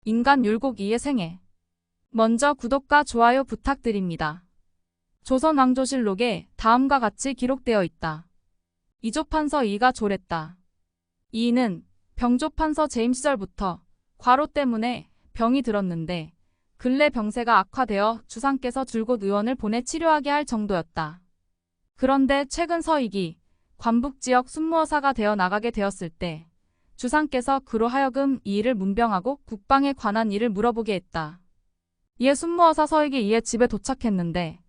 인간 율곡 이의 생애. 먼저 구독과 좋아요 부탁드립니다. 조선왕조실록에 다음과 같이 기록되어 있다. 이조판서 이가 졸했다. 이는 병조판서 재임 시절부터 과로 때문에 병이 들었는데 근래 병세가 악화되어 주상께서 줄곧 의원을 보내 치료하게 할 정도였다. 그런데 최근 서익이 관북지역 순무어사가 되어 나가게 되었을 때 주상께서 그로 하여금 이 일을 문병하고 국방에 관한 일을 물어보게 했다. 이에 순무어사 서익이 이의 집에 도착했는데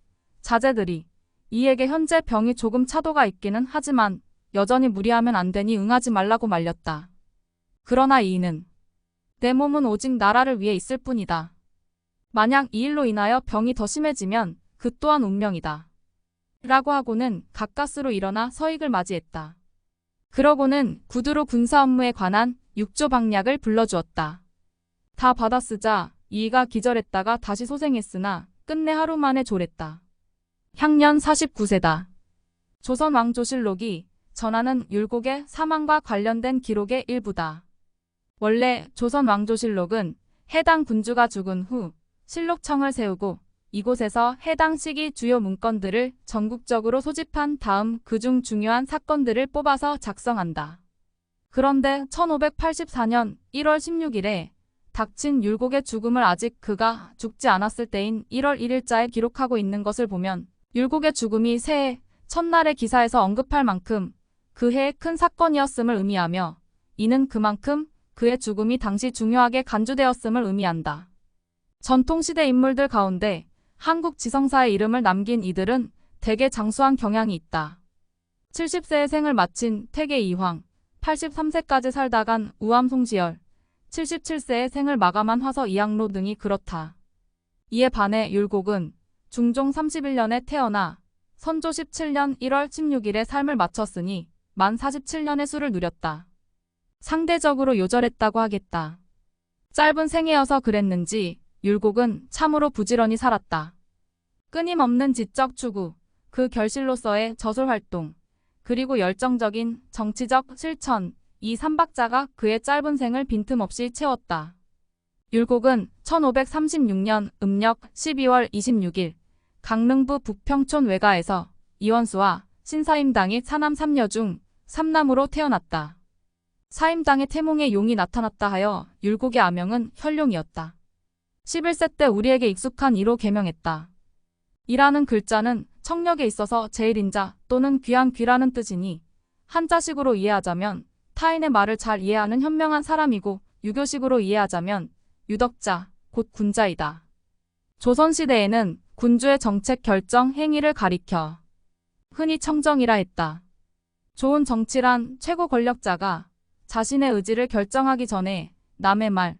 자제들이 이에게 현재 병이 조금 차도가 있기는 하지만 여전히 무리하면 안 되니 응하지 말라고 말렸다. 그러나 이는 내 몸은 오직 나라를 위해 있을 뿐이다. 만약 이 일로 인하여 병이 더 심해지면 그 또한 운명이다. 라고 하고는 가까스로 일어나 서익을 맞이했다. 그러고는 구두로 군사 업무에 관한 6조 방략을 불러주었다. 다 받아쓰자 이가 기절했다가 다시 소생했으나 끝내 하루 만에 졸했다. 향년 49세다. 조선왕조실록이 전하는 율곡의 사망과 관련된 기록의 일부다. 원래 조선왕조실록은 해당 군주가 죽은 후 실록청을 세우고 이곳에서 해당 시기 주요 문건들을 전국적으로 소집한 다음 그중 중요한 사건들을 뽑아서 작성한다. 그런데 1584년 1월 16일에 닥친 율곡의 죽음을 아직 그가 죽지 않았을 때인 1월 1일자에 기록하고 있는 것을 보면 율곡의 죽음이 새해 첫날의 기사에서 언급할 만큼 그 해의 큰 사건이었음을 의미하며 이는 그만큼 그의 죽음이 당시 중요하게 간주되었음을 의미한다. 전통시대 인물들 가운데 한국 지성사의 이름을 남긴 이들은 대개 장수한 경향이 있다. 70세의 생을 마친 태계 이황, 83세까지 살다간 우암 송시열, 77세의 생을 마감한 화서 이항로 등이 그렇다. 이에 반해 율곡은 중종 31년에 태어나 선조 17년 1월 16일에 삶을 마쳤으니 만 47년의 수를 누렸다. 상대적으로 요절했다고 하겠다. 짧은 생애여서 그랬는지 율곡은 참으로 부지런히 살았다. 끊임없는 지적 추구, 그 결실로서의 저술활동, 그리고 열정적인 정치적 실천, 이 삼박자가 그의 짧은 생을 빈틈없이 채웠다. 율곡은 1536년 음력 12월 26일 강릉부 북평촌 외가에서 이원수와 신사임당의 사남 3녀 중 3남으로 태어났다. 사임당의 태몽에 용이 나타났다 하여 율곡의 아명은 혈룡이었다. 11세 때 우리에게 익숙한 이로 개명했다. 이라는 글자는 청력에 있어서 제일인자 또는 귀한 귀라는 뜻이니 한자식으로 이해하자면 타인의 말을 잘 이해하는 현명한 사람이고 유교식으로 이해하자면 유덕자, 곧 군자이다. 조선시대에는 군주의 정책 결정 행위를 가리켜 흔히 청정이라 했다. 좋은 정치란 최고 권력자가 자신의 의지를 결정하기 전에 남의 말,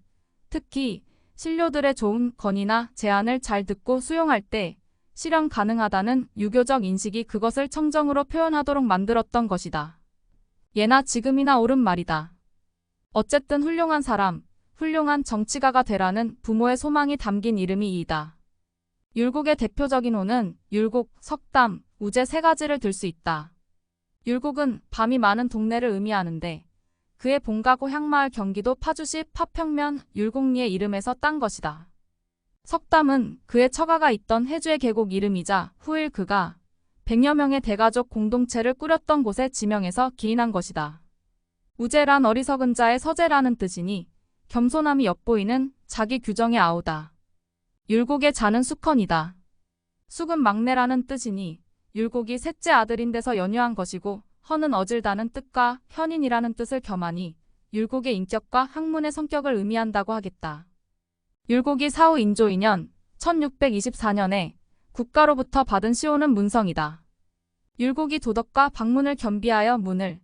특히 신료들의 좋은 건의나 제안을 잘 듣고 수용할 때 실현 가능하다는 유교적 인식이 그것을 청정으로 표현하도록 만들었던 것이다. 예나 지금이나 옳은 말이다. 어쨌든 훌륭한 사람, 훌륭한 정치가가 되라는 부모의 소망이 담긴 이름이 이이다. 율곡의 대표적인 호는 율곡, 석담, 우제 세 가지를 들 수 있다. 율곡은 밤이 많은 동네를 의미하는데 그의 본가고 향마을 경기도 파주시 파평면 율곡리의 이름에서 딴 것이다. 석담은 그의 처가가 있던 해주의 계곡 이름이자 후일 그가 100여 명의 대가족 공동체를 꾸렸던 곳의 지명에서 기인한 것이다. 우제란 어리석은 자의 서제라는 뜻이니 겸손함이 엿보이는 자기 규정의 아우다. 율곡의 자는 수컨이다. 숙은 막내라는 뜻이니 율곡이 셋째 아들인데서 연유한 것이고 헌은 어질다는 뜻과 현인이라는 뜻을 겸하니 율곡의 인격과 학문의 성격을 의미한다고 하겠다. 율곡이 사후 인조 2년 1624년에 국가로부터 받은 시호는 문성이다. 율곡이 도덕과 박문을 겸비하여 문을,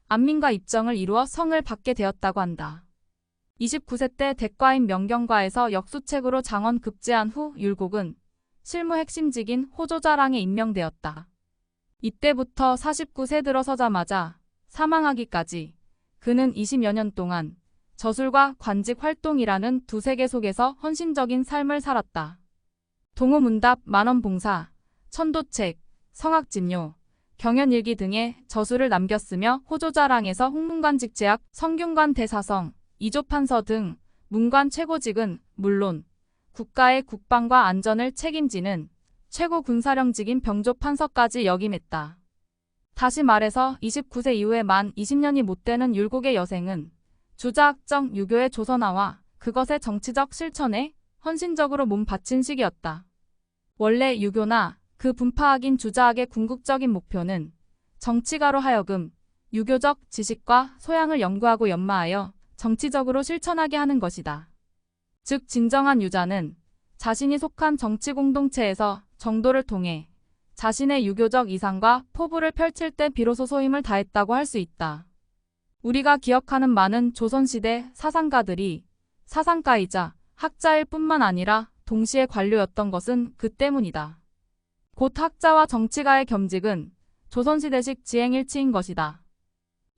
안민과 입정을 이루어 성을 받게 되었다고 한다. 29세 때 대과인 명경과에서 역수책으로 장원 급제한 후 율곡은 실무 핵심직인 호조자랑에 임명되었다. 이때부터 49세 들어서자마자 사망하기까지 그는 20여 년 동안 저술과 관직 활동이라는 두 세계 속에서 헌신적인 삶을 살았다. 동호문답, 만원봉사, 천도책, 성학진요, 경연일기 등의 저술을 남겼으며 호조자랑에서 홍문관직 제학, 성균관 대사성, 이조판서 등 문관 최고직은 물론 국가의 국방과 안전을 책임지는 최고 군사령직인 병조판서까지 역임했다. 다시 말해서 29세 이후에 만 20년이 못 되는 율곡의 여생은 주자학적 유교의 조선화와 그것의 정치적 실천에 헌신적으로 몸 바친 시기였다. 원래 유교나 그 분파학인 주자학의 궁극적인 목표는 정치가로 하여금 유교적 지식과 소양을 연구하고 연마하여 정치적으로 실천하게 하는 것이다. 즉 진정한 유자는 자신이 속한 정치 공동체에서 정도를 통해 자신의 유교적 이상과 포부를 펼칠 때 비로소 소임을 다했다고 할 수 있다. 우리가 기억하는 많은 조선시대 사상가들이 사상가이자 학자일 뿐만 아니라 동시에 관료였던 것은 그 때문이다. 곧 학자와 정치가의 겸직은 조선시대식 지행일치인 것이다.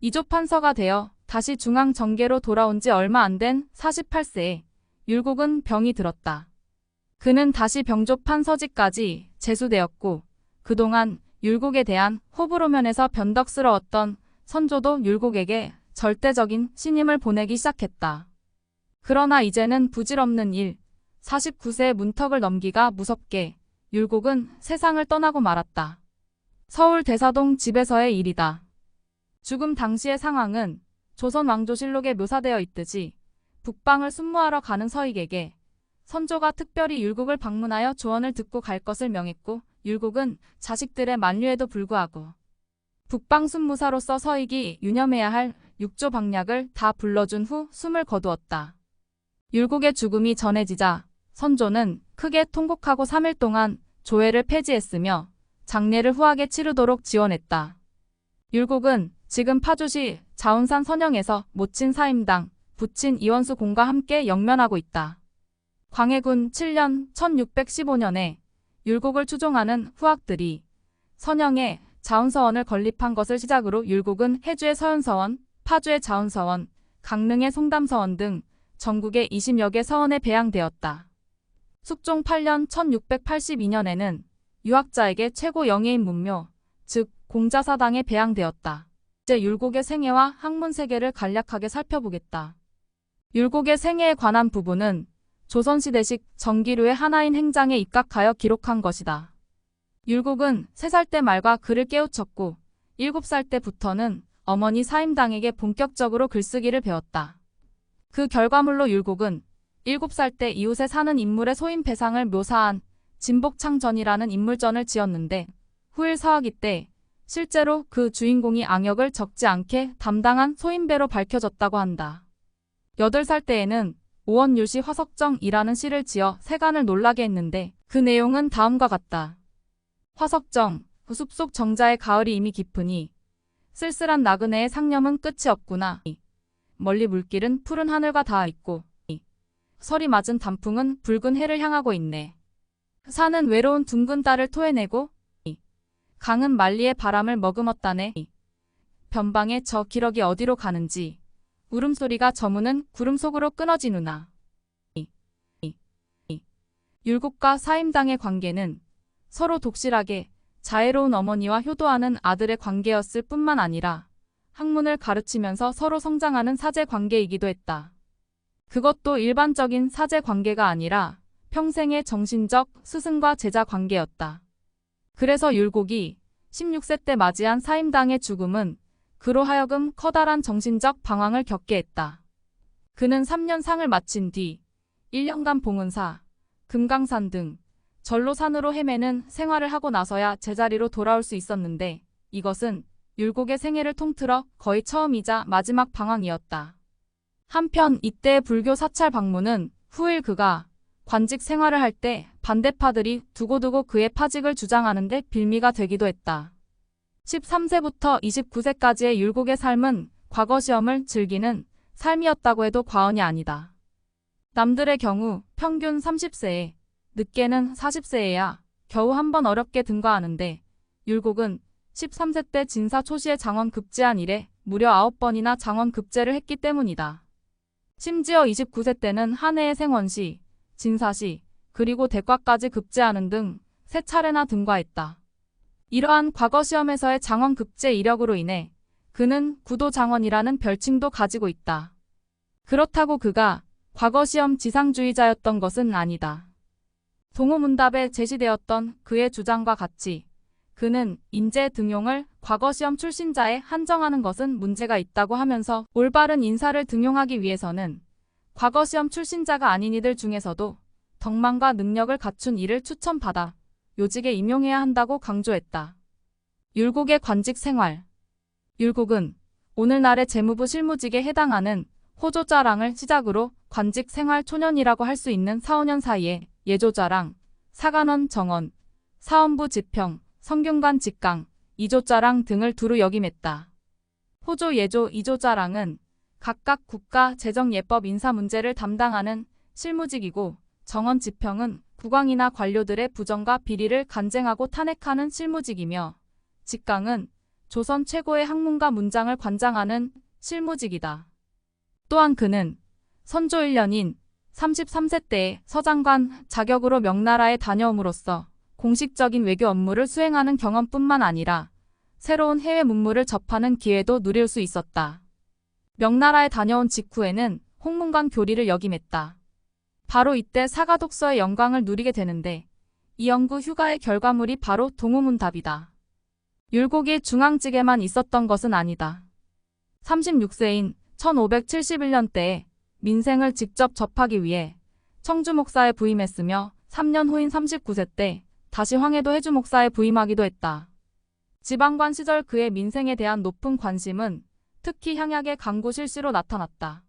이조판서가 되어 다시 중앙정계로 돌아온 지 얼마 안 된 48세에 율곡은 병이 들었다. 그는 다시 병조판서직까지 제수되었고 그동안 율곡에 대한 호불호면에서 변덕스러웠던 선조도 율곡에게 절대적인 신임을 보내기 시작했다. 그러나 이제는 부질없는 일, 49세의 문턱을 넘기가 무섭게 율곡은 세상을 떠나고 말았다. 서울 대사동 집에서의 일이다. 죽음 당시의 상황은 조선 왕조실록에 묘사되어 있듯이 북방을 순무하러 가는 서익에게 선조가 특별히 율곡을 방문하여 조언을 듣고 갈 것을 명했고 율곡은 자식들의 만류에도 불구하고 북방 순무사로서 서익이 유념해야 할 육조 방략을 다 불러준 후 숨을 거두었다. 율곡의 죽음이 전해지자 선조는 크게 통곡하고 3일 동안 조회를 폐지했으며 장례를 후하게 치르도록 지원했다. 율곡은 지금 파주시 자운산 선영에서 모친 사임당, 부친 이원수 공과 함께 영면하고 있다. 광해군 7년 1615년에 율곡을 추종하는 후학들이 선영에 자운서원을 건립한 것을 시작으로 율곡은 해주의 서연서원, 파주의 자운서원, 강릉의 송담서원 등 전국의 20여 개 서원에 배양되었다. 숙종 8년 1682년에는 유학자에게 최고 영예인 문묘, 즉 공자사당에 배양되었다. 이제 율곡의 생애와 학문 세계를 간략하게 살펴보겠다. 율곡의 생애에 관한 부분은 조선시대식 정기류의 하나인 행장에 입각하여 기록한 것이다. 율곡은 3살 때 말과 글을 깨우쳤고 7살 때부터는 어머니 사임당에게 본격적으로 글쓰기를 배웠다. 그 결과물로 율곡은 7살 때 이웃에 사는 인물의 소임 배상을 묘사한 진복창전이라는 인물전을 지었는데 후일 서학이 때 실제로 그 주인공이 악역을 적지 않게 담당한 소임배로 밝혀졌다고 한다. 8살 때에는 오원율시 화석정이라는 시를 지어 세간을 놀라게 했는데 그 내용은 다음과 같다. 화석정, 숲속 정자의 가을이 이미 깊으니 쓸쓸한 나그네의 상념은 끝이 없구나. 멀리 물길은 푸른 하늘과 닿아 있고 설이 맞은 단풍은 붉은 해를 향하고 있네. 산은 외로운 둥근 딸을 토해내고 강은 만리의 바람을 머금었다네. 변방의 저 기러기 어디로 가는지 울음소리가 저무는 구름 속으로 끊어지누나. 율곡과 사임당의 관계는 서로 독실하게 자애로운 어머니와 효도하는 아들의 관계였을 뿐만 아니라 학문을 가르치면서 서로 성장하는 사제 관계이기도 했다. 그것도 일반적인 사제 관계가 아니라 평생의 정신적 스승과 제자 관계였다. 그래서 율곡이 16세 때 맞이한 사임당의 죽음은 그로 하여금 커다란 정신적 방황을 겪게 했다. 그는 3년 상을 마친 뒤 1년간 봉은사, 금강산 등 절로 산으로 헤매는 생활을 하고 나서야 제자리로 돌아올 수 있었는데 이것은 율곡의 생애를 통틀어 거의 처음이자 마지막 방황이었다. 한편 이때의 불교 사찰 방문은 후일 그가 관직 생활을 할 때 반대파들이 두고두고 그의 파직을 주장하는 데 빌미가 되기도 했다. 13세부터 29세까지의 율곡의 삶은 과거 시험을 즐기는 삶이었다고 해도 과언이 아니다. 남들의 경우 평균 30세에 늦게는 40세에야 겨우 한 번 어렵게 등과하는데 율곡은 13세 때 진사 초시에 장원 급제한 이래 무려 9번이나 장원 급제를 했기 때문이다. 심지어 29세 때는 한 해의 생원시, 진사시, 그리고 대과까지 급제하는 등 3차례나 등과했다. 이러한 과거 시험에서의 장원 급제 이력으로 인해 그는 구도장원이라는 별칭도 가지고 있다. 그렇다고 그가 과거 시험 지상주의자였던 것은 아니다. 동호문답에 제시되었던 그의 주장과 같이 그는 인재 등용을 과거 시험 출신자에 한정하는 것은 문제가 있다고 하면서 올바른 인사를 등용하기 위해서는 과거 시험 출신자가 아닌 이들 중에서도 덕망과 능력을 갖춘 이를 추천받아 요직에 임용해야 한다고 강조했다. 율곡의 관직 생활. 율곡은 오늘날의 재무부 실무직에 해당하는 호조자랑을 시작으로 관직 생활 초년이라고 할 수 있는 4, 5년 사이에 예조자랑, 사관원 정원, 사원부 지평, 성균관 직강, 이조자랑 등을 두루 역임했다. 호조, 예조, 이조자랑은 각각 국가 재정예법 인사 문제를 담당하는 실무직이고 정원 지평은 국왕이나 관료들의 부정과 비리를 간쟁하고 탄핵하는 실무직이며 직강은 조선 최고의 학문가 문장을 관장하는 실무직이다. 또한 그는 선조 1년인 33세 때에 서장관 자격으로 명나라에 다녀옴으로써 공식적인 외교 업무를 수행하는 경험뿐만 아니라 새로운 해외 문물을 접하는 기회도 누릴 수 있었다. 명나라에 다녀온 직후에는 홍문관 교리를 역임했다. 바로 이때 사가독서의 영광을 누리게 되는데 이 연구 휴가의 결과물이 바로 동호문답이다. 율곡이 중앙직에만 있었던 것은 아니다. 36세인 1571년대에 민생을 직접 접하기 위해 청주 목사에 부임했으며 3년 후인 39세 때 다시 황해도 해주 목사에 부임하기도 했다. 지방관 시절 그의 민생에 대한 높은 관심은 특히 향약의 강구 실시로 나타났다.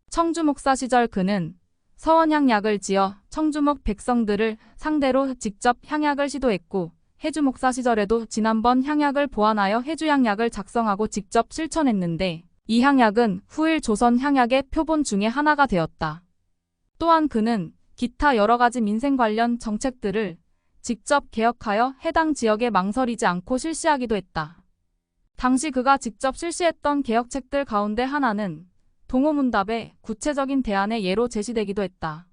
청주 목사 시절 그는 서원향약을 지어 청주목 백성들을 상대로 직접 향약을 시도했고 해주 목사 시절에도 지난번 향약을 보완하여 해주향약을 작성하고 직접 실천했는데 이 향약은 후일 조선 향약의 표본 중에 하나가 되었다. 또한 그는 기타 여러 가지 민생 관련 정책들을 직접 개혁하여 해당 지역에 망설이지 않고 실시하기도 했다. 당시 그가 직접 실시했던 개혁책들 가운데 하나는 동호문답의 구체적인 대안의 예로 제시되기도 했다.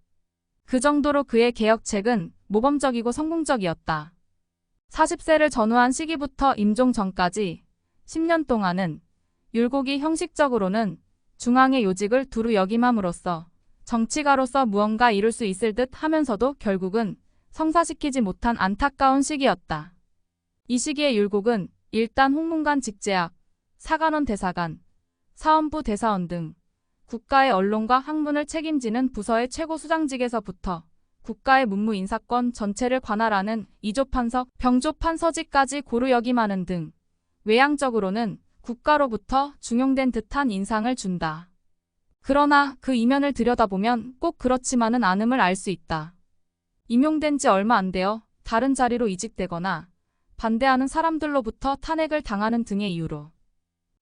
그 정도로 그의 개혁책은 모범적이고 성공적이었다. 40세를 전후한 시기부터 임종 전까지 10년 동안은 율곡이 형식적으로는 중앙의 요직을 두루 역임함으로써 정치가로서 무언가 이룰 수 있을 듯 하면서도 결국은 성사시키지 못한 안타까운 시기였다. 이 시기에 율곡은 일단 홍문관 직제학, 사관원 대사관, 사원부 대사원 등 국가의 언론과 학문을 책임지는 부서의 최고 수장직에서부터 국가의 문무 인사권 전체를 관할하는 이조판석, 병조판서직까지 고루 역임하는 등 외향적으로는 국가로부터 중용된 듯한 인상을 준다. 그러나 그 이면을 들여다보면 꼭 그렇지만은 않음을 알 수 있다. 임용된 지 얼마 안 되어 다른 자리로 이직되거나 반대하는 사람들로부터 탄핵을 당하는 등의 이유로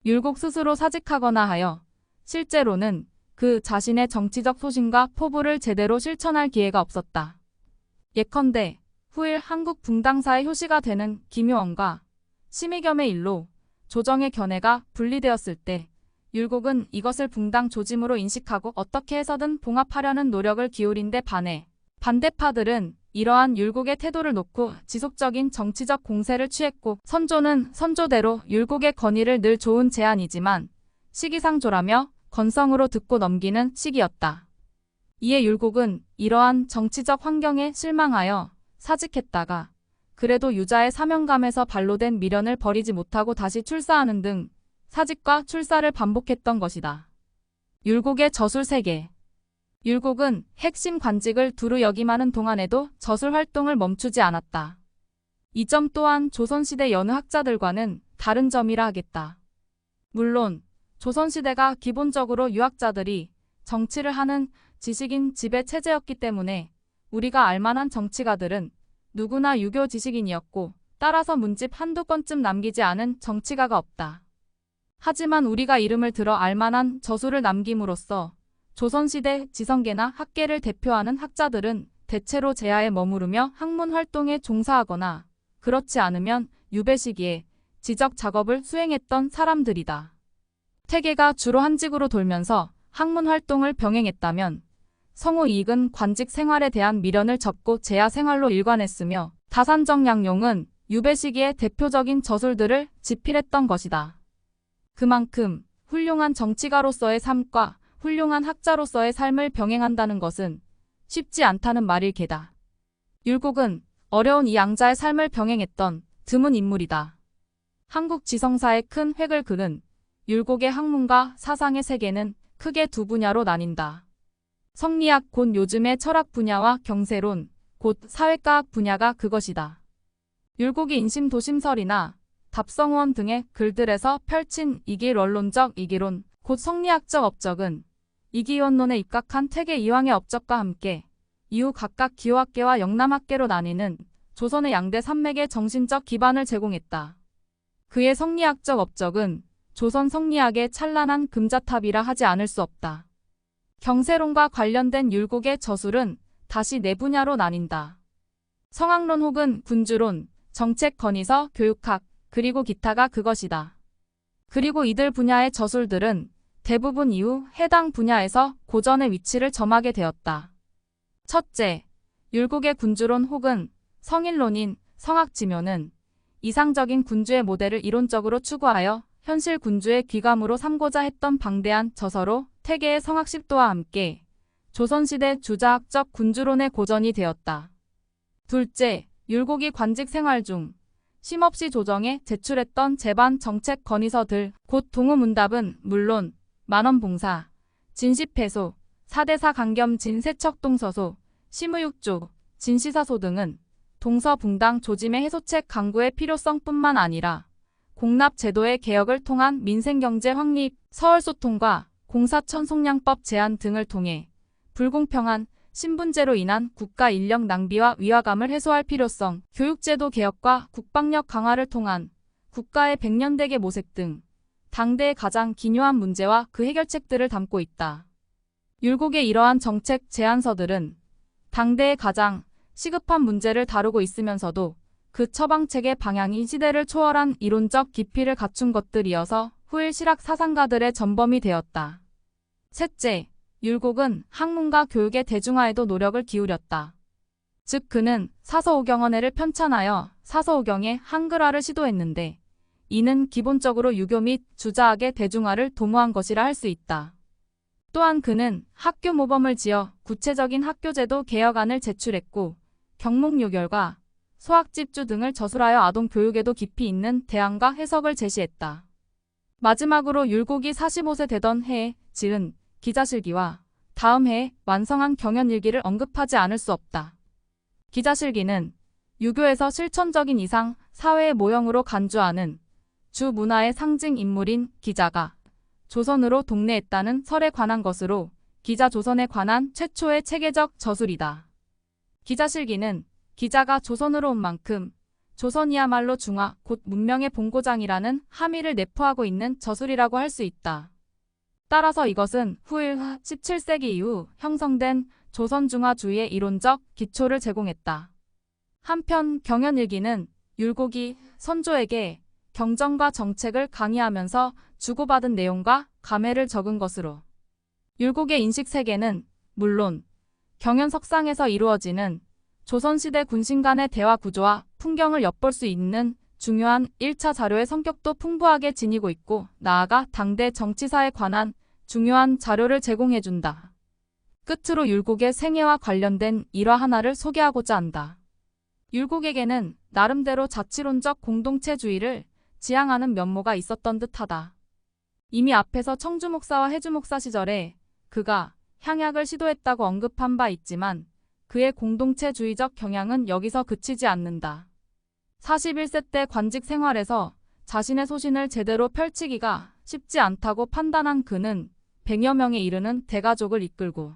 율곡 스스로 사직하거나 하여 실제로는 그 자신의 정치적 소신과 포부를 제대로 실천할 기회가 없었다. 예컨대 후일 한국 붕당사의 효시가 되는 김효원과 심의겸의 일로 조정의 견해가 분리되었을 때 율곡은 이것을 붕당 조짐으로 인식하고 어떻게 해서든 봉합하려는 노력을 기울인 데 반해 반대파들은 이러한 율곡의 태도를 놓고 지속적인 정치적 공세를 취했고 선조는 선조대로 율곡의 건의를 늘 좋은 제안이지만 시기상조라며 건성으로 듣고 넘기는 시기였다. 이에 율곡은 이러한 정치적 환경에 실망하여 사직했다가 그래도 유자의 사명감에서 발로된 미련을 버리지 못하고 다시 출사하는 등 사직과 출사를 반복했던 것이다. 율곡의 저술 세계. 율곡은 핵심 관직을 두루 역임하는 동안에도 저술 활동을 멈추지 않았다. 이 점 또한 조선시대 여느 학자들과는 다른 점이라 하겠다. 물론 조선시대가 기본적으로 유학자들이 정치를 하는 지식인 지배 체제였기 때문에 우리가 알만한 정치가들은 누구나 유교 지식인이었고 따라서 문집 한두 건쯤 남기지 않은 정치가가 없다. 하지만 우리가 이름을 들어 알만한 저술을 남김으로써 조선시대 지성계나 학계를 대표하는 학자들은 대체로 제야에 머무르며 학문 활동에 종사하거나 그렇지 않으면 유배 시기에 지적 작업을 수행했던 사람들이다. 태계가 주로 한직으로 돌면서 학문 활동을 병행했다면 성우 이익은 관직 생활에 대한 미련을 접고 제야 생활로 일관했으며 다산정 양용은 유배 시기의 대표적인 저술들을 집필했던 것이다. 그만큼 훌륭한 정치가로서의 삶과 훌륭한 학자로서의 삶을 병행한다는 것은 쉽지 않다는 말일 게다. 율곡은 어려운 이 양자의 삶을 병행했던 드문 인물이다. 한국 지성사의 큰 획을 그은 율곡의 학문과 사상의 세계는 크게 두 분야로 나뉜다. 성리학 곧 요즘의 철학 분야와 경세론 곧 사회과학 분야가 그것이다. 율곡이 인심도심설이나 답성원 등의 글들에서 펼친 이기 원론적 이기론 곧 성리학적 업적은 이기원론에 입각한 퇴계 이황의 업적과 함께 이후 각각 기호학계와 영남학계로 나뉘는 조선의 양대 산맥의 정신적 기반을 제공했다. 그의 성리학적 업적은 조선 성리학의 찬란한 금자탑이라 하지 않을 수 없다. 경세론과 관련된 율곡의 저술은 다시 네 분야로 나뉜다. 성학론 혹은 군주론, 정책 건의서, 교육학, 그리고 기타가 그것이다. 그리고 이들 분야의 저술들은 대부분 이후 해당 분야에서 고전의 위치를 점하게 되었다. 첫째, 율곡의 군주론 혹은 성인론인 성학지묘는 이상적인 군주의 모델을 이론적으로 추구하여 현실 군주의 귀감으로 삼고자 했던 방대한 저서로 퇴계의 성학십도와 함께 조선시대 주자학적 군주론의 고전이 되었다. 둘째, 율곡이 관직 생활 중 쉼없이 조정에 제출했던 제반 정책 건의서들 곧 동우문답은 물론 만원봉사, 진시패소, 사대사 강겸 진세척동서소, 심의육조, 진시사소 등은 동서붕당 조짐의 해소책 강구의 필요성뿐만 아니라 공납제도의 개혁을 통한 민생경제 확립, 서울소통과 공사천송량법 제안 등을 통해 불공평한 신분제로 인한 국가 인력 낭비와 위화감을 해소할 필요성, 교육제도 개혁과 국방력 강화를 통한 국가의 백년대계 모색 등 당대의 가장 기묘한 문제와 그 해결책들을 담고 있다. 율곡의 이러한 정책 제안서들은 당대의 가장 시급한 문제를 다루고 있으면서도 그 처방책의 방향이 시대를 초월한 이론적 깊이를 갖춘 것들이어서 후일 실학 사상가들의 전범이 되었다. 셋째, 율곡은 학문과 교육의 대중화에도 노력을 기울였다. 즉 그는 사서오경언해를 편찬하여 사서오경의 한글화를 시도했는데 이는 기본적으로 유교 및 주자학의 대중화를 도모한 것이라 할 수 있다. 또한 그는 학교 모범을 지어 구체적인 학교제도 개혁안을 제출했고 경목요결과 소학집주 등을 저술하여 아동교육에도 깊이 있는 대안과 해석을 제시했다. 마지막으로 율곡이 45세 되던 해에 지은 기자실기와 다음 해에 완성한 경연일기를 언급하지 않을 수 없다. 기자실기는 유교에서 실천적인 이상 사회의 모형으로 간주하는 주 문화의 상징 인물인 기자가 조선으로 독려했다는 설에 관한 것으로 기자 조선에 관한 최초의 체계적 저술이다. 기자실기는 기자가 조선으로 온 만큼 조선이야말로 중화 곧 문명의 본고장이라는 함의를 내포하고 있는 저술이라고 할 수 있다. 따라서 이것은 후일 17세기 이후 형성된 조선중화주의의 이론적 기초를 제공했다. 한편 경연일기는 율곡이 선조에게 경정과 정책을 강의하면서 주고받은 내용과 감회를 적은 것으로 율곡의 인식세계는 물론 경연석상에서 이루어지는 조선시대 군신 간의 대화 구조와 풍경을 엿볼 수 있는 중요한 1차 자료의 성격도 풍부하게 지니고 있고 나아가 당대 정치사에 관한 중요한 자료를 제공해준다. 끝으로 율곡의 생애와 관련된 일화 하나를 소개하고자 한다. 율곡에게는 나름대로 자치론적 공동체주의를 지향하는 면모가 있었던 듯하다. 이미 앞에서 청주 목사와 해주 목사 시절에 그가 향약을 시도했다고 언급한 바 있지만 그의 공동체주의적 경향은 여기서 그치지 않는다. 41세 때 관직 생활에서 자신의 소신을 제대로 펼치기가 쉽지 않다고 판단한 그는 100여 명에 이르는 대가족을 이끌고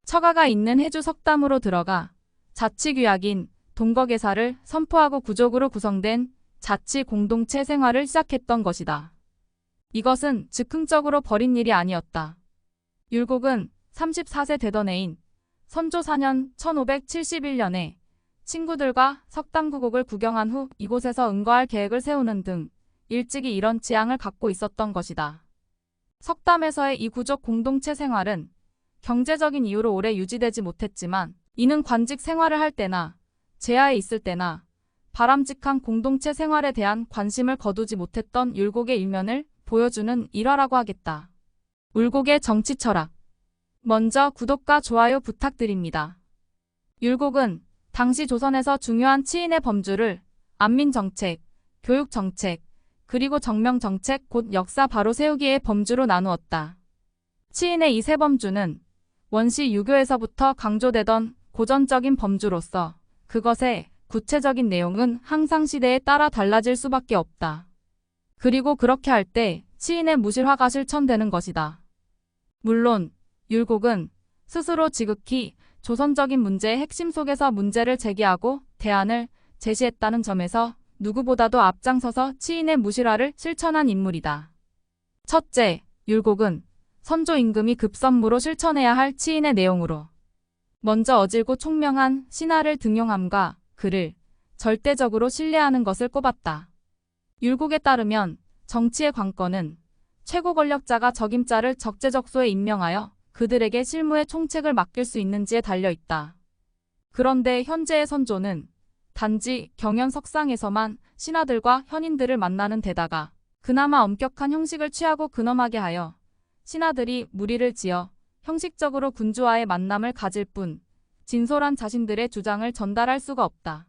처가가 있는 해주 석담으로 들어가 자치규약인 동거계사를 선포하고 구족으로 구성된 자치 공동체 생활을 시작했던 것이다. 이것은 즉흥적으로 벌인 일이 아니었다. 율곡은 34세 되던 해인 선조 4년 1571년에 친구들과 석담구곡을 구경한 후 이곳에서 응거할 계획을 세우는 등 일찍이 이런 지향을 갖고 있었던 것이다. 석담에서의 이 구족 공동체 생활은 경제적인 이유로 오래 유지되지 못했지만 이는 관직 생활을 할 때나 제하에 있을 때나 바람직한 공동체 생활에 대한 관심을 거두지 못했던 율곡의 일면을 보여주는 일화라고 하겠다. 율곡의 정치 철학. 먼저 구독과 좋아요 부탁드립니다. 율곡은 당시 조선에서 중요한 치인의 범주를 안민정책, 교육정책, 그리고 정명정책 곧 역사 바로 세우기의 범주로 나누었다. 치인의 이 세 범주는 원시 유교에서부터 강조되던 고전적인 범주로서 그것의 구체적인 내용은 항상 시대에 따라 달라질 수밖에 없다. 그리고 그렇게 할 때 치인의 무실화가 실천되는 것이다. 물론 율곡은 스스로 지극히 조선적인 문제의 핵심 속에서 문제를 제기하고 대안을 제시했다는 점에서 누구보다도 앞장서서 치인의 무실화를 실천한 인물이다. 첫째, 율곡은 선조 임금이 급선무로 실천해야 할 치인의 내용으로 먼저 어질고 총명한 신하를 등용함과 그를 절대적으로 신뢰하는 것을 꼽았다. 율곡에 따르면 정치의 관건은 최고 권력자가 적임자를 적재적소에 임명하여 그들에게 실무의 총책을 맡길 수 있는지에 달려있다. 그런데 현재의 선조는 단지 경연석상에서만 신하들과 현인들을 만나는 데다가 그나마 엄격한 형식을 취하고 근엄하게 하여 신하들이 무리를 지어 형식적으로 군주와의 만남을 가질 뿐 진솔한 자신들의 주장을 전달할 수가 없다.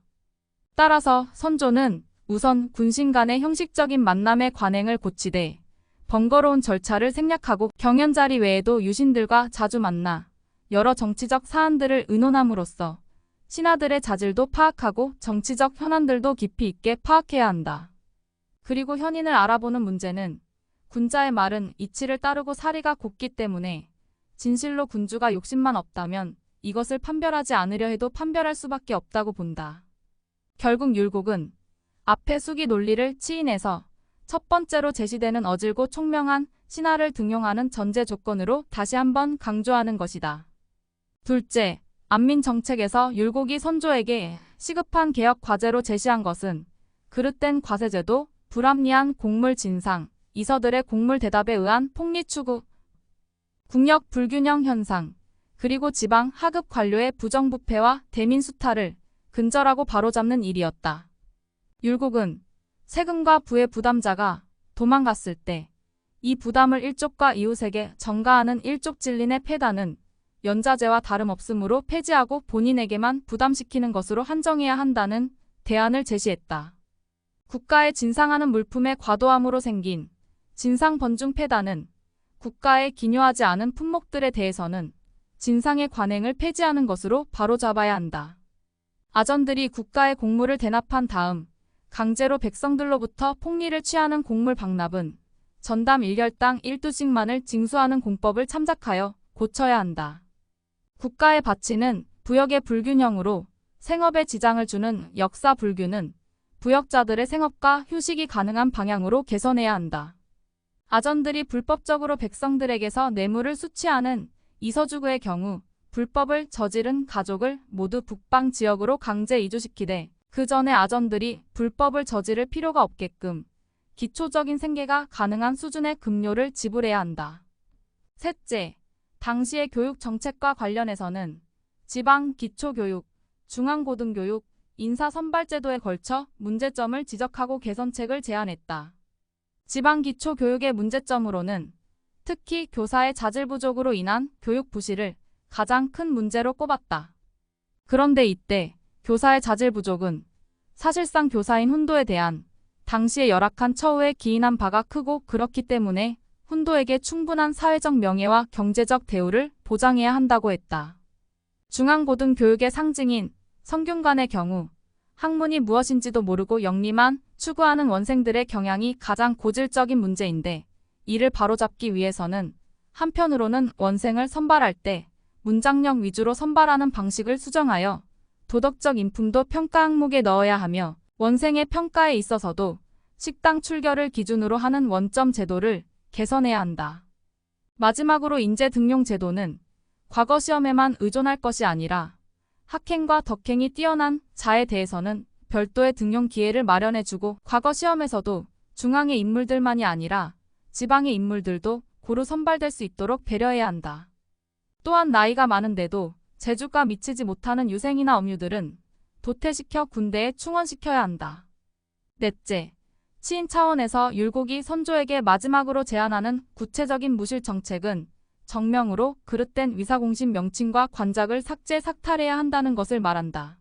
따라서 선조는 우선 군신 간의 형식적인 만남의 관행을 고치되 번거로운 절차를 생략하고 경연 자리 외에도 유신들과 자주 만나 여러 정치적 사안들을 의논함으로써 신하들의 자질도 파악하고 정치적 현안들도 깊이 있게 파악해야 한다. 그리고 현인을 알아보는 문제는 군자의 말은 이치를 따르고 사리가 곱기 때문에 진실로 군주가 욕심만 없다면 이것을 판별하지 않으려 해도 판별할 수밖에 없다고 본다. 결국 율곡은 앞의 수기 논리를 치인해서 첫 번째로 제시되는 어질고 총명한 신하를 등용하는 전제 조건으로 다시 한번 강조하는 것이다. 둘째, 안민정책에서 율곡이 선조에게 시급한 개혁 과제로 제시한 것은 그릇된 과세제도, 불합리한 공물 진상, 이서들의 공물 대답에 의한 폭리 추구, 국력 불균형 현상, 그리고 지방 하급 관료의 부정부패와 대민 수탈을 근절하고 바로잡는 일이었다. 율곡은 세금과 부의 부담자가 도망갔을 때 이 부담을 일족과 이웃에게 전가하는 일족 진린의 폐단은 연자제와 다름없으므로 폐지하고 본인에게만 부담시키는 것으로 한정해야 한다는 대안을 제시했다. 국가에 진상하는 물품의 과도함으로 생긴 진상번중 폐단은 국가에 기묘하지 않은 품목들에 대해서는 진상의 관행을 폐지하는 것으로 바로잡아야 한다. 아전들이 국가의 공물을 대납한 다음 강제로 백성들로부터 폭리를 취하는 공물 박납은 전담 1결당 1두씩만을 징수하는 공법을 참작하여 고쳐야 한다. 국가의 바치는 부역의 불균형으로 생업에 지장을 주는 역사 불균은 부역자들의 생업과 휴식이 가능한 방향으로 개선해야 한다. 아전들이 불법적으로 백성들에게서 뇌물을 수취하는 이서주구의 경우 불법을 저지른 가족을 모두 북방 지역으로 강제 이주시키되 그 전에 아전들이 불법을 저지를 필요가 없게끔 기초적인 생계가 가능한 수준의 급료를 지불해야 한다. 셋째, 당시의 교육 정책과 관련해서는 지방 기초교육, 중앙고등교육, 인사선발제도에 걸쳐 문제점을 지적하고 개선책을 제안했다. 지방 기초교육의 문제점으로는 특히 교사의 자질 부족으로 인한 교육 부실을 가장 큰 문제로 꼽았다. 그런데 이때 교사의 자질 부족은 사실상 교사인 훈도에 대한 당시의 열악한 처우에 기인한 바가 크고 그렇기 때문에 훈도에게 충분한 사회적 명예와 경제적 대우를 보장해야 한다고 했다. 중앙고등교육의 상징인 성균관의 경우 학문이 무엇인지도 모르고 영리만 추구하는 원생들의 경향이 가장 고질적인 문제인데 이를 바로잡기 위해서는 한편으로는 원생을 선발할 때 문장력 위주로 선발하는 방식을 수정하여 도덕적 인품도 평가 항목에 넣어야 하며 원생의 평가에 있어서도 식당 출결을 기준으로 하는 원점 제도를 개선해야 한다. 마지막으로 인재 등용 제도는 과거 시험에만 의존할 것이 아니라 학행과 덕행이 뛰어난 자에 대해서는 별도의 등용 기회를 마련해주고 과거 시험에서도 중앙의 인물들만이 아니라 지방의 인물들도 고루 선발될 수 있도록 배려해야 한다. 또한 나이가 많은데도 재주가 미치지 못하는 유생이나 엄유들은 도태시켜 군대에 충원시켜야 한다. 넷째, 치인 차원에서 율곡이 선조에게 마지막으로 제안하는 구체적인 무실 정책은 정명으로 그릇된 위사공신 명칭과 관작을 삭제삭탈해야 한다는 것을 말한다.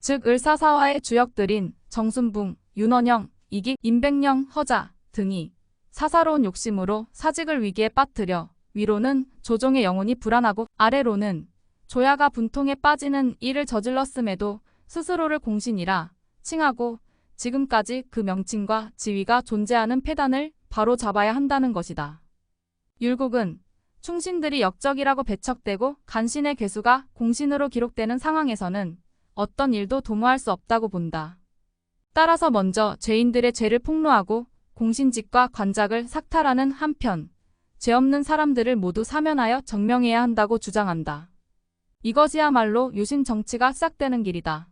즉 을사사화의 주역들인 정순붕, 윤원영, 이기, 임백령, 허자 등이 사사로운 욕심으로 사직을 위기에 빠뜨려 위로는 조종의 영혼이 불안하고 아래로는 조야가 분통에 빠지는 일을 저질렀음에도 스스로를 공신이라 칭하고 지금까지 그 명칭과 지위가 존재하는 폐단을 바로 잡아야 한다는 것이다. 율곡은 충신들이 역적이라고 배척되고 간신의 괴수가 공신으로 기록되는 상황에서는 어떤 일도 도모할 수 없다고 본다. 따라서 먼저 죄인들의 죄를 폭로하고 공신직과 관작을 삭탈하는 한편 죄 없는 사람들을 모두 사면하여 정명해야 한다고 주장한다. 이것이야말로 유신 정치가 시작되는 길이다.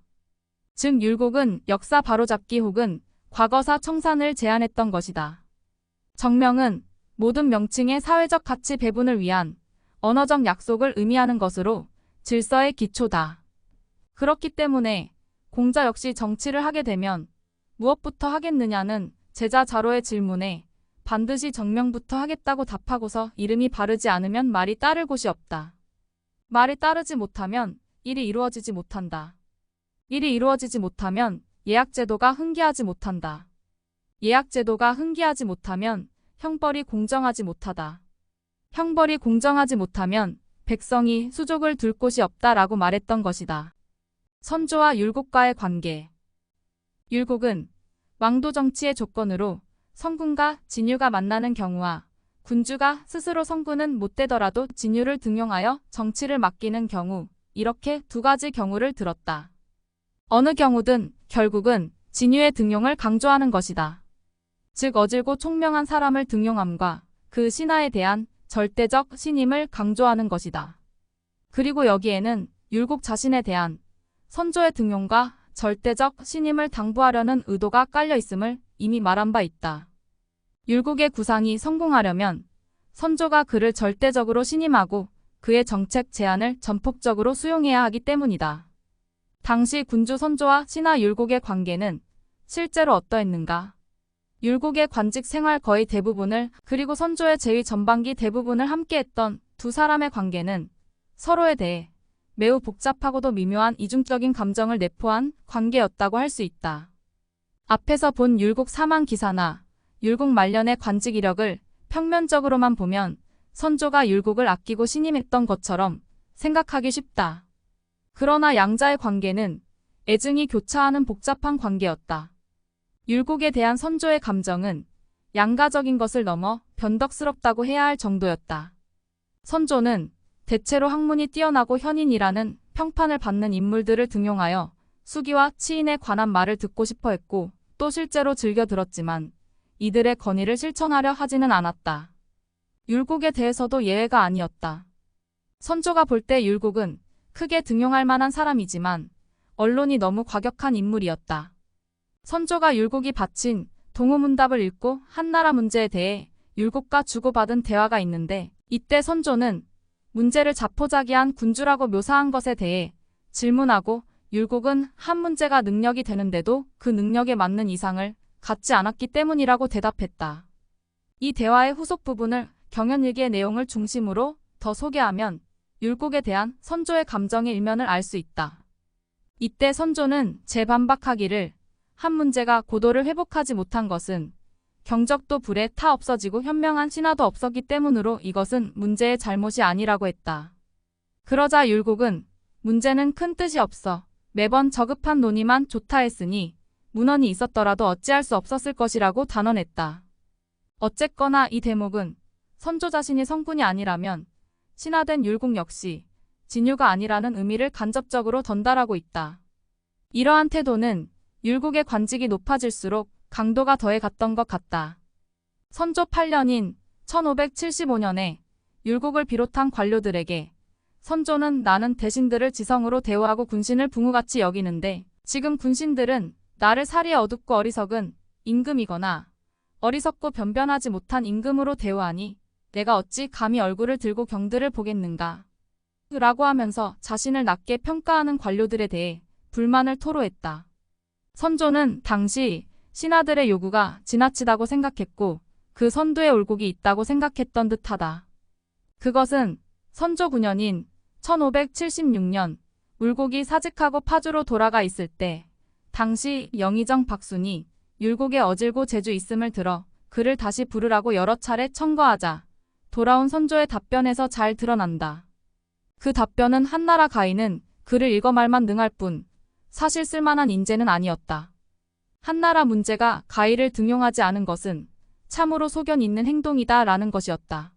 즉 율곡은 역사 바로잡기 혹은 과거사 청산을 제안했던 것이다. 정명은 모든 명칭의 사회적 가치 배분을 위한 언어적 약속을 의미하는 것으로 질서의 기초다. 그렇기 때문에 공자 역시 정치를 하게 되면 무엇부터 하겠느냐는 제자 자로의 질문에 반드시 정명부터 하겠다고 답하고서 이름이 바르지 않으면 말이 따를 곳이 없다. 말이 따르지 못하면 일이 이루어지지 못한다. 일이 이루어지지 못하면 예약제도가 흥기하지 못한다. 예약제도가 흥기하지 못하면 형벌이 공정하지 못하다. 형벌이 공정하지 못하면 백성이 수족을 둘 곳이 없다라고 말했던 것이다. 선조와 율곡과의 관계. 율곡은 왕도 정치의 조건으로 성군과 진유가 만나는 경우와 군주가 스스로 성군은 못되더라도 진유를 등용하여 정치를 맡기는 경우 이렇게 두 가지 경우를 들었다. 어느 경우든 결국은 진유의 등용을 강조하는 것이다. 즉 어질고 총명한 사람을 등용함과 그 신하에 대한 절대적 신임을 강조하는 것이다. 그리고 여기에는 율곡 자신에 대한 선조의 등용과 절대적 신임을 당부하려는 의도가 깔려 있음을 이미 말한 바 있다. 율곡의 구상이 성공하려면 선조가 그를 절대적으로 신임하고 그의 정책 제안을 전폭적으로 수용해야 하기 때문이다. 당시 군주 선조와 신하 율곡의 관계는 실제로 어떠했는가? 율곡의 관직 생활 거의 대부분을 그리고 선조의 재위 전반기 대부분을 함께했던 두 사람의 관계는 서로에 대해 매우 복잡하고도 미묘한 이중적인 감정을 내포한 관계였다고 할 수 있다. 앞에서 본 율곡 사망 기사나 율곡 말년의 관직 이력을 평면적으로만 보면 선조가 율곡을 아끼고 신임했던 것처럼 생각하기 쉽다. 그러나 양자의 관계는 애증이 교차하는 복잡한 관계였다. 율곡에 대한 선조의 감정은 양가적인 것을 넘어 변덕스럽다고 해야 할 정도였다. 선조는 대체로 학문이 뛰어나고 현인이라는 평판을 받는 인물들을 등용하여 수기와 치인에 관한 말을 듣고 싶어 했고 또 실제로 즐겨 들었지만 이들의 건의를 실천하려 하지는 않았다. 율곡에 대해서도 예외가 아니었다. 선조가 볼 때 율곡은 크게 등용할 만한 사람이지만 언론이 너무 과격한 인물이었다. 선조가 율곡이 바친 동우문답을 읽고 한나라 문제에 대해 율곡과 주고받은 대화가 있는데 이때 선조는 문제를 자포자기한 군주라고 묘사한 것에 대해 질문하고 율곡은 한 문제가 능력이 되는데도 그 능력에 맞는 이상을 갖지 않았기 때문이라고 대답했다. 이 대화의 후속 부분을 경연일기의 내용을 중심으로 더 소개하면 율곡에 대한 선조의 감정의 일면을 알 수 있다. 이때 선조는 재반박하기를 한 문제가 고도를 회복하지 못한 것은 경적도 불에 타 없어지고 현명한 신하도 없었기 때문으로 이것은 문제의 잘못이 아니라고 했다. 그러자 율곡은 문제는 큰 뜻이 없어 매번 저급한 논의만 좋다 했으니 문헌이 있었더라도 어찌할 수 없었을 것이라고 단언했다. 어쨌거나 이 대목은 선조 자신이 성군이 아니라면 신하된 율곡 역시 진유가 아니라는 의미를 간접적으로 전달하고 있다. 이러한 태도는 율곡의 관직이 높아질수록 강도가 더해 갔던 것 같다. 선조 8년인 1575년에 율곡을 비롯한 관료들에게 선조는 나는 대신들을 지성으로 대우하고 군신을 붕우같이 여기는데 지금 군신들은 나를 사리에 어둡고 어리석은 임금이거나 어리석고 변변하지 못한 임금으로 대우하니 내가 어찌 감히 얼굴을 들고 경들을 보겠는가? 라고 하면서 자신을 낮게 평가하는 관료들에 대해 불만을 토로했다. 선조는 당시 신하들의 요구가 지나치다고 생각했고 그 선두에 올곡이 있다고 생각했던 듯하다. 그것은 선조 9년인 1576년 울곡이 사직하고 파주로 돌아가 있을 때 당시 영의정 박순이 율곡에 어질고 재주 있음을 들어 그를 다시 부르라고 여러 차례 청거하자 돌아온 선조의 답변에서 잘 드러난다. 그 답변은 한나라 가인은 그를 읽어 말만 능할 뿐 사실 쓸만한 인재는 아니었다. 한나라 문제가 가인을 등용하지 않은 것은 참으로 소견 있는 행동이다 라는 것이었다.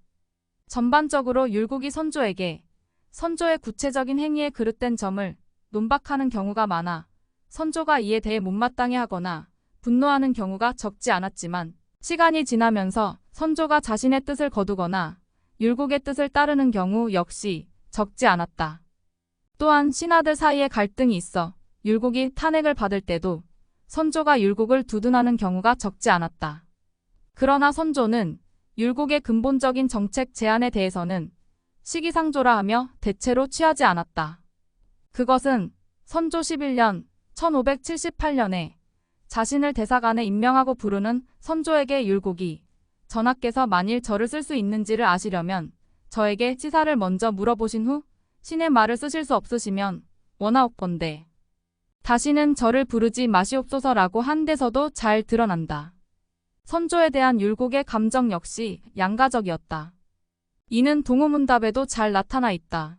전반적으로 율곡이 선조에게 선조의 구체적인 행위에 그릇된 점을 논박하는 경우가 많아 선조가 이에 대해 못마땅해 하거나 분노하는 경우가 적지 않았지만 시간이 지나면서 선조가 자신의 뜻을 거두거나 율곡의 뜻을 따르는 경우 역시 적지 않았다. 또한 신하들 사이에 갈등이 있어 율곡이 탄핵을 받을 때도 선조가 율곡을 두둔하는 경우가 적지 않았다. 그러나 선조는 율곡의 근본적인 정책 제안에 대해서는 시기상조라 하며 대체로 취하지 않았다. 그것은 선조 11년 1578년에 자신을 대사관에 임명하고 부르는 선조에게 율곡이 전하께서 만일 저를 쓸 수 있는지를 아시려면 저에게 치사를 먼저 물어보신 후 신의 말을 쓰실 수 없으시면 원하옵건대 다시는 저를 부르지 마시옵소서라고 한 데서도 잘 드러난다. 선조에 대한 율곡의 감정 역시 양가적이었다. 이는 동호문답에도 잘 나타나 있다.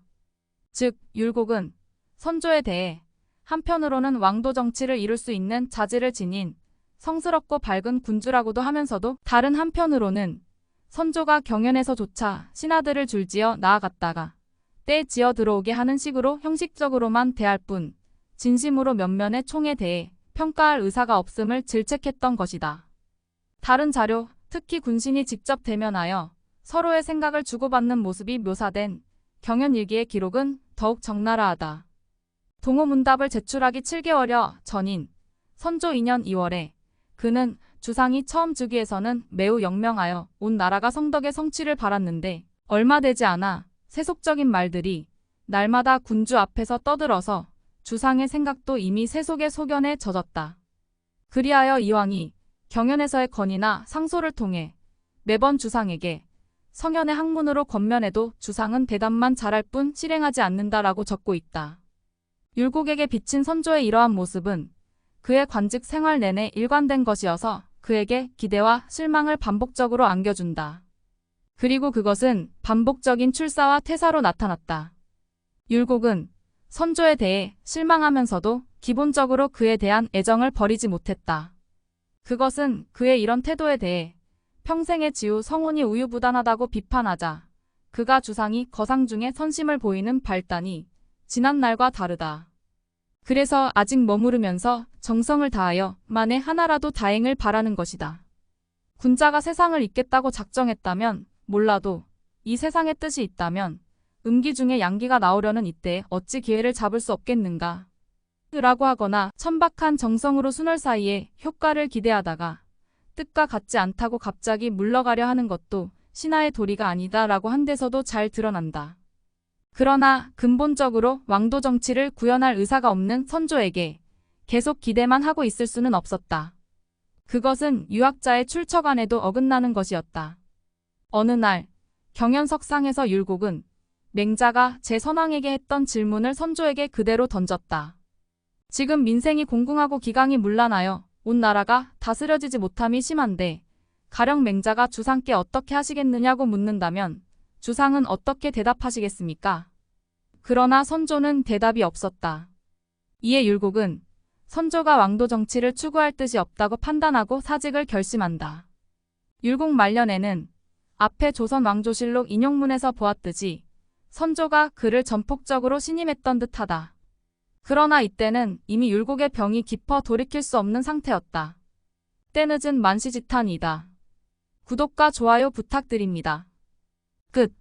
즉 율곡은 선조에 대해 한편으로는 왕도 정치를 이룰 수 있는 자질을 지닌 성스럽고 밝은 군주라고도 하면서도 다른 한편으로는 선조가 경연에서조차 신하들을 줄지어 나아갔다가 때 지어 들어오게 하는 식으로 형식적으로만 대할 뿐 진심으로 면면의 총에 대해 평가할 의사가 없음을 질책했던 것이다. 다른 자료, 특히 군신이 직접 대면하여 서로의 생각을 주고받는 모습이 묘사된 경연일기의 기록은 더욱 적나라하다. 동호문답을 제출하기 7개월여 전인 선조 2년 2월에 그는 주상이 처음 즉위해서는 매우 영명하여 온 나라가 성덕의 성취를 바랐는데 얼마 되지 않아 세속적인 말들이 날마다 군주 앞에서 떠들어서 주상의 생각도 이미 세속의 소견에 젖었다. 그리하여 이왕이 경연에서의 건의나 상소를 통해 매번 주상에게 성현의 학문으로 권면해도 주상은 대답만 잘할 뿐 실행하지 않는다라고 적고 있다. 율곡에게 비친 선조의 이러한 모습은 그의 관직 생활 내내 일관된 것이어서 그에게 기대와 실망을 반복적으로 안겨준다. 그리고 그것은 반복적인 출사와 퇴사로 나타났다. 율곡은 선조에 대해 실망하면서도 기본적으로 그에 대한 애정을 버리지 못했다. 그것은 그의 이런 태도에 대해 평생의 지우 성훈이 우유부단하다고 비판하자 그가 주상이 거상 중에 선심을 보이는 발단이 지난 날과 다르다. 그래서 아직 머무르면서 정성을 다하여 만에 하나라도 다행을 바라는 것이다. 군자가 세상을 잇겠다고 작정했다면 몰라도 이 세상의 뜻이 있다면 음기 중에 양기가 나오려는 이때 어찌 기회를 잡을 수 없겠는가. 라고 하거나 천박한 정성으로 순월 사이에 효과를 기대하다가 뜻과 같지 않다고 갑자기 물러가려 하는 것도 신하의 도리가 아니다라고 한 데서도 잘 드러난다. 그러나 근본적으로 왕도 정치를 구현할 의사가 없는 선조에게 계속 기대만 하고 있을 수는 없었다. 그것은 유학자의 출처간에도 어긋나는 것이었다. 어느 날 경연석상에서 율곡은 맹자가 제 선왕에게 했던 질문을 선조에게 그대로 던졌다. 지금 민생이 공궁하고 기강이 문란하여 온 나라가 다스려지지 못함이 심한데 가령 맹자가 주상께 어떻게 하시겠느냐고 묻는다면 주상은 어떻게 대답하시겠습니까? 그러나 선조는 대답이 없었다. 이에 율곡은 선조가 왕도 정치를 추구할 뜻이 없다고 판단하고 사직을 결심한다. 율곡 말년에는 앞에 조선 왕조실록 인용문에서 보았듯이 선조가 그를 전폭적으로 신임했던 듯하다. 그러나 이때는 이미 율곡의 병이 깊어 돌이킬 수 없는 상태였다. 때늦은 만시지탄이다. 구독과 좋아요 부탁드립니다. 끝.